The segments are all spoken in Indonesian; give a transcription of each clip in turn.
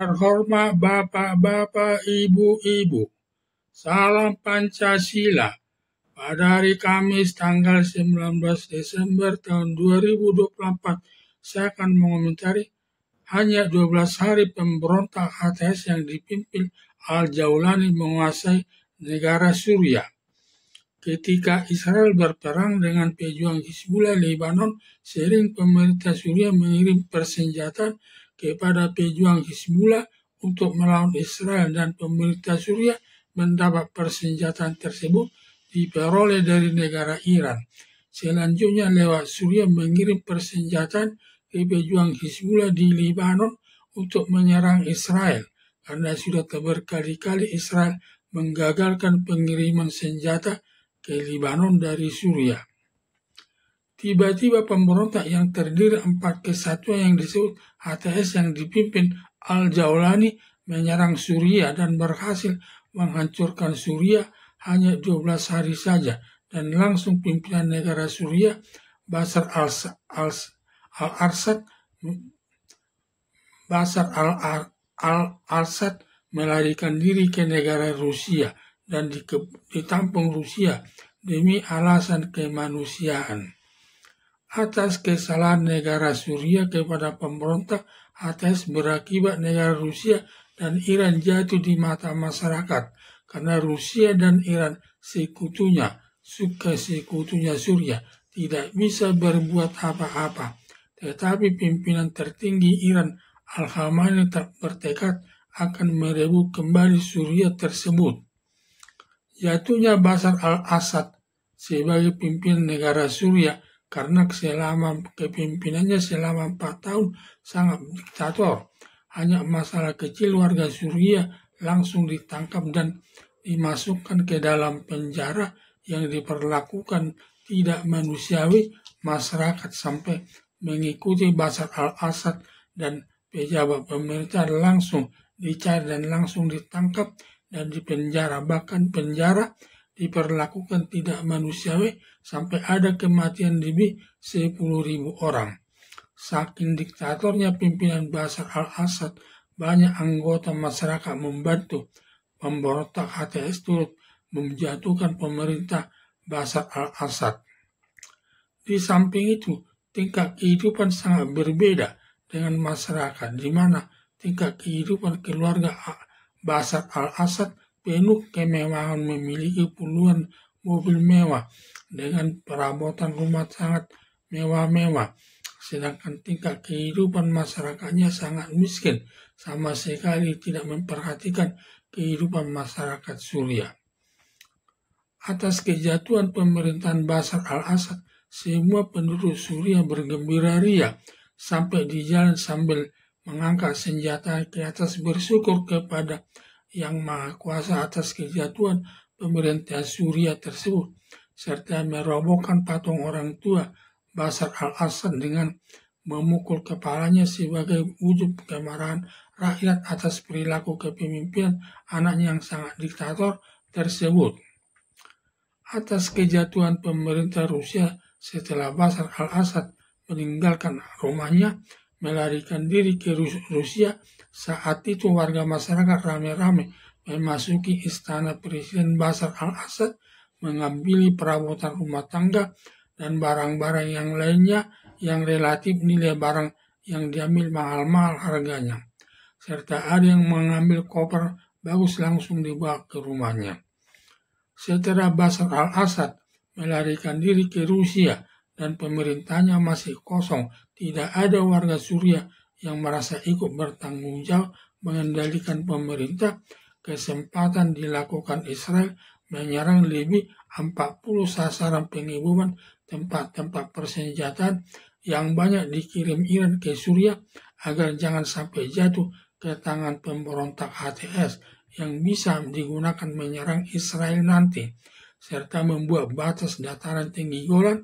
Terhormat Bapak-Bapak, Ibu-Ibu, salam Pancasila. Pada hari Kamis tanggal 19 Desember tahun 2024, saya akan mengomentari hanya 12 hari pemberontak HTS yang dipimpin Al-Jaulani menguasai negara Suriah. Ketika Israel berperang dengan pejuang Hizbullah Lebanon, sering pemerintah Suriah mengirim persenjataan kepada pejuang Hizbullah untuk melawan Israel, dan pemerintah Suriah mendapat persenjataan tersebut diperoleh dari negara Iran. Selanjutnya lewat Suriah mengirim persenjataan ke pejuang Hizbullah di Lebanon untuk menyerang Israel, karena sudah berkali-kali Israel menggagalkan pengiriman senjata ke Lebanon dari Suriah. Tiba-tiba pemberontak yang terdiri 4 kesatuan yang disebut HTS yang dipimpin Al-Jaulani menyerang Suriah dan berhasil menghancurkan Suriah hanya 12 hari saja, dan langsung pimpinan negara Suriah Bashar al-Assad melarikan diri ke negara Rusia dan ditampung Rusia demi alasan kemanusiaan. Atas kesalahan negara Suriah kepada pemberontak HTS berakibat negara Rusia dan Iran jatuh di mata masyarakat, karena Rusia dan Iran sekutunya Suriah tidak bisa berbuat apa-apa. Tetapi pimpinan tertinggi Iran Al-Khamenei bertekad akan merebut kembali Suriah tersebut. Jatuhnya Bashar al-Assad sebagai pimpinan negara Suriah karena selama kepemimpinannya selama 4 tahun sangat diktator. Hanya masalah kecil warga Suriah langsung ditangkap dan dimasukkan ke dalam penjara yang diperlakukan tidak manusiawi. Masyarakat sampai mengikuti Bashar al-Assad dan pejabat pemerintah langsung dicari dan langsung ditangkap dan dipenjara. Bahkan penjara diperlakukan tidak manusiawi sampai ada kematian lebih 10.000 orang. Saking diktatornya pimpinan Bashar al-Assad, banyak anggota masyarakat membantu pemberontak HTS turut menjatuhkan pemerintah Bashar al-Assad. Di samping itu, tingkat kehidupan sangat berbeda dengan masyarakat, di mana tingkat kehidupan keluarga Bashar al-Assad penuh kemewahan, memiliki puluhan mobil mewah dengan perabotan rumah sangat mewah-mewah, sedangkan tingkat kehidupan masyarakatnya sangat miskin, sama sekali tidak memperhatikan kehidupan masyarakat Suriah. Atas kejatuhan pemerintahan Bashar al-Assad, semua penduduk Suriah bergembira ria sampai di jalan sambil mengangkat senjata ke atas, bersyukur kepada Yang Maha Kuasa atas kejatuhan pemerintah Suriah tersebut, serta merobohkan patung orang tua Bashar al-Assad dengan memukul kepalanya sebagai wujud kemarahan rakyat atas perilaku kepemimpinan anaknya yang sangat diktator tersebut. Atas kejatuhan pemerintah Rusia setelah Bashar al-Assad meninggalkan rumahnya, melarikan diri ke Rusia, saat itu warga masyarakat ramai-ramai memasuki istana Presiden Bashar al-Assad, mengambil perabotan rumah tangga dan barang-barang yang lainnya yang relatif nilai barang yang diambil mahal-mahal harganya, serta ada yang mengambil koper bagus langsung dibawa ke rumahnya. Setelah Bashar al-Assad melarikan diri ke Rusia dan pemerintahnya masih kosong, tidak ada warga Suriah yang merasa ikut bertanggung jawab mengendalikan pemerintah, kesempatan dilakukan Israel menyerang lebih 40 sasaran pengeboman tempat-tempat persenjataan yang banyak dikirim Iran ke Suriah agar jangan sampai jatuh ke tangan pemberontak HTS yang bisa digunakan menyerang Israel nanti, serta membuat batas dataran tinggi Golan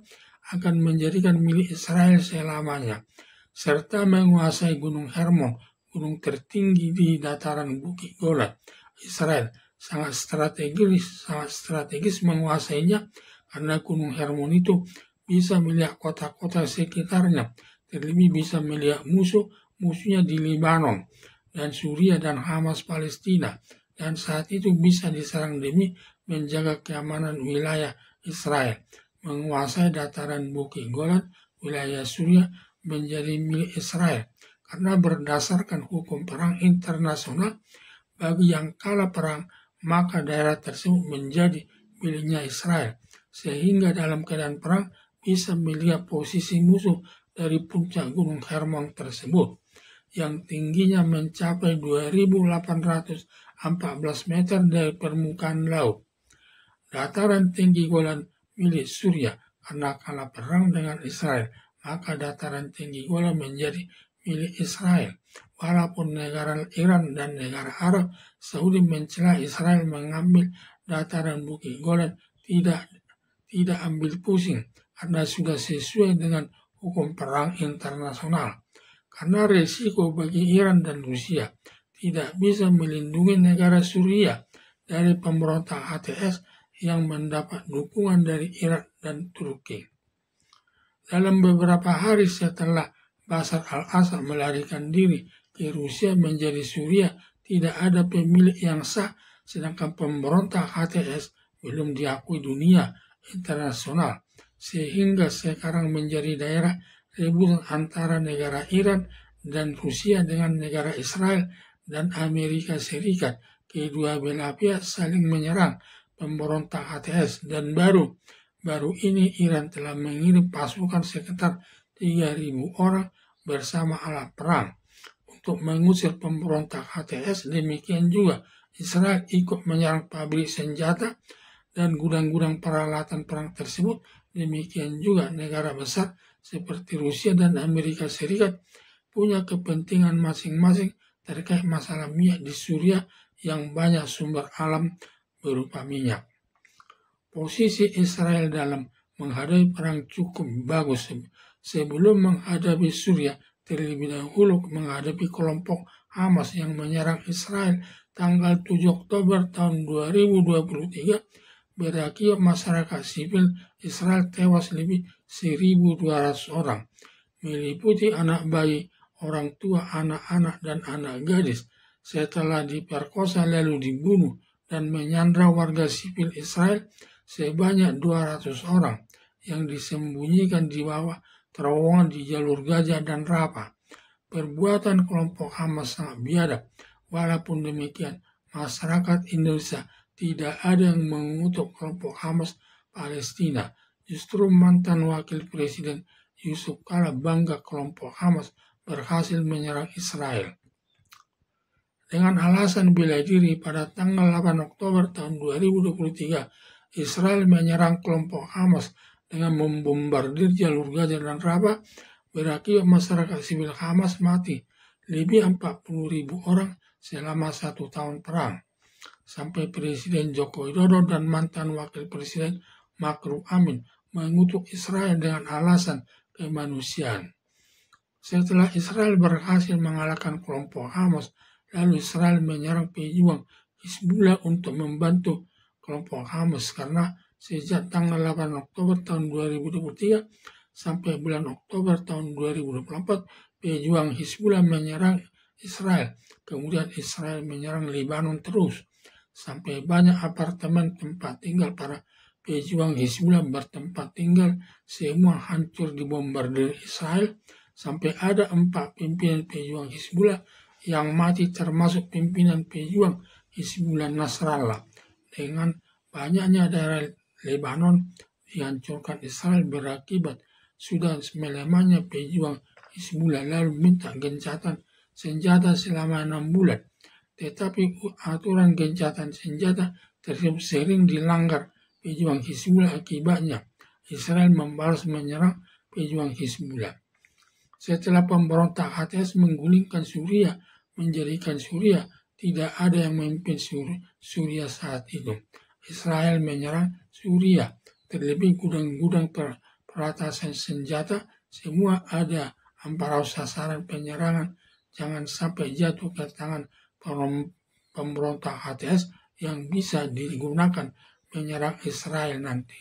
akan menjadikan milik Israel selamanya, serta menguasai Gunung Hermon, gunung tertinggi di dataran Bukit Golan. Israel sangat strategis menguasainya, karena Gunung Hermon itu bisa melihat kota-kota sekitarnya, terlebih bisa melihat musuhnya di Lebanon, dan Suriah dan Hamas Palestina, dan saat itu bisa diserang demi menjaga keamanan wilayah Israel. Menguasai dataran Bukit Golan, wilayah Suriah menjadi milik Israel karena berdasarkan hukum perang internasional, bagi yang kalah perang maka daerah tersebut menjadi miliknya Israel, sehingga dalam keadaan perang bisa melihat posisi musuh dari puncak Gunung Hermon tersebut yang tingginya mencapai 2.814 meter dari permukaan laut. Dataran tinggi Golan milik Suriah karena kalah perang dengan Israel, maka dataran tinggi Golan menjadi milik Israel. Walaupun negara Iran dan negara Arab Saudi mencela Israel mengambil dataran Bukit Golan, tidak ambil pusing karena sudah sesuai dengan hukum perang internasional. Karena resiko bagi Iran dan Rusia tidak bisa melindungi negara Suriah dari pemberontak HTS yang mendapat dukungan dari Irak dan Turki. Dalam beberapa hari setelah Bashar al-Assad melarikan diri ke Rusia menjadi Suriah, tidak ada pemilik yang sah, sedangkan pemberontak HTS belum diakui dunia internasional, sehingga sekarang menjadi daerah rebutan antara negara Iran dan Rusia dengan negara Israel dan Amerika Serikat. Kedua belah pihak saling menyerang pemberontak HTS, dan baru ini Iran telah mengirim pasukan sekitar 3.000 orang bersama alat perang untuk mengusir pemberontak HTS. Demikian juga Israel ikut menyerang pabrik senjata dan gudang-gudang peralatan perang tersebut. Demikian juga negara besar seperti Rusia dan Amerika Serikat punya kepentingan masing-masing terkait masalah minyak di Suriah yang banyak sumber alam berupa minyak. Posisi Israel dalam menghadapi perang cukup bagus. Sebelum menghadapi Suriah, terlebih dahulu menghadapi kelompok Hamas yang menyerang Israel tanggal 7 Oktober tahun 2023, berakibat masyarakat sipil Israel tewas lebih 1.200 orang, meliputi anak bayi, orang tua, anak-anak, dan anak gadis, setelah diperkosa lalu dibunuh dan menyandra warga sipil Israel sebanyak 200 orang yang disembunyikan di bawah terowongan di jalur Gaza dan Rafah. Perbuatan kelompok Hamas sangat biadab. Walaupun demikian, masyarakat Indonesia tidak ada yang mengutuk kelompok Hamas Palestina. Justru mantan wakil presiden Yusuf Kala bangga kelompok Hamas berhasil menyerang Israel. Dengan alasan bela diri, pada tanggal 8 Oktober tahun 2023, Israel menyerang kelompok Hamas dengan membombardir jalur Gaza dan Rafah, berakibat masyarakat sipil Hamas mati lebih 40.000 orang selama 1 tahun perang. Sampai Presiden Joko Widodo dan mantan wakil presiden Ma'ruf Amin mengutuk Israel dengan alasan kemanusiaan. Setelah Israel berhasil mengalahkan kelompok Hamas, lalu Israel menyerang pejuang Hizbullah untuk membantu kelompok Hamas, karena sejak tanggal 8 Oktober tahun 2023 sampai bulan Oktober tahun 2024, pejuang Hizbullah menyerang Israel. Kemudian Israel menyerang Lebanon terus, sampai banyak apartemen tempat tinggal para pejuang Hizbullah bertempat tinggal semua hancur dibombardir Israel, sampai ada 4 pimpinan pejuang Hizbullah yang mati, termasuk pimpinan pejuang Hizbullah Nasrallah. Dengan banyaknya daerah Lebanon dihancurkan Israel berakibat sudah melemahnya pejuang Hizbullah, lalu minta gencatan senjata selama 6 bulan. Tetapi aturan gencatan senjata tersebut sering dilanggar pejuang Hizbullah. Akibatnya Israel membalas menyerang pejuang Hizbullah. Setelah pemberontak HTS menggulingkan Suriah, menjadikan Suriah tidak ada yang memimpin Suriah saat itu, Israel menyerang Suriah. Terlebih gudang-gudang peratasan senjata semua ada. Ampara sasaran penyerangan jangan sampai jatuh ke tangan pemberontak HTS yang bisa digunakan menyerang Israel nanti.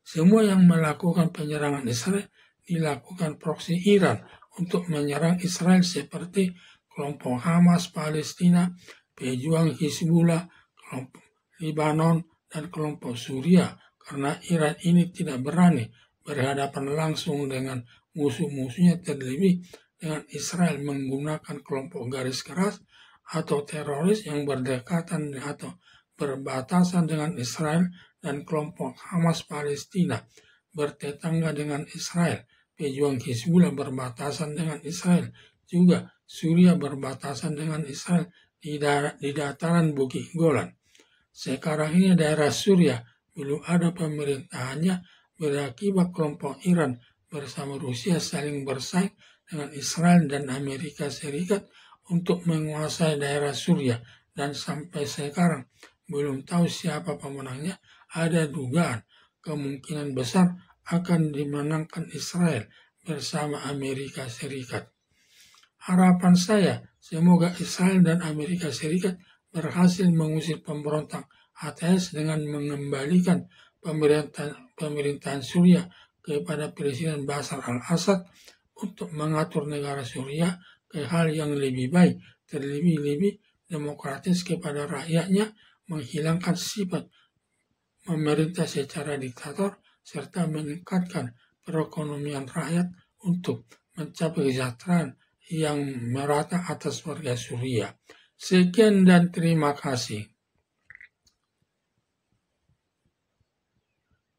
Semua yang melakukan penyerangan Israel dilakukan proksi Iran untuk menyerang Israel seperti kelompok Hamas Palestina, pejuang Hizbullah, kelompok Lebanon, dan kelompok Suriah, karena Iran ini tidak berani berhadapan langsung dengan musuh-musuhnya, terlebih dengan Israel menggunakan kelompok garis keras atau teroris yang berdekatan atau berbatasan dengan Israel, dan kelompok Hamas Palestina bertetangga dengan Israel. Pejuang Hizbullah berbatasan dengan Israel. Juga Suriah berbatasan dengan Israel di dataran Bukit Golan. Sekarang ini daerah Suriah belum ada pemerintahannya berakibat kelompok Iran bersama Rusia saling bersaing dengan Israel dan Amerika Serikat untuk menguasai daerah Suriah, dan sampai sekarang belum tahu siapa pemenangnya. Ada dugaan kemungkinan besar akan dimenangkan Israel bersama Amerika Serikat. Harapan saya semoga Israel dan Amerika Serikat berhasil mengusir pemberontak HTS dengan mengembalikan pemerintahan Suriah kepada Presiden Bashar al-Assad untuk mengatur negara Suriah ke hal yang lebih baik, terlebih-lebih demokratis kepada rakyatnya, menghilangkan sifat memerintah secara diktator, serta meningkatkan perekonomian rakyat untuk mencapai kesejahteraan yang merata atas warga Suriah. Sekian dan terima kasih.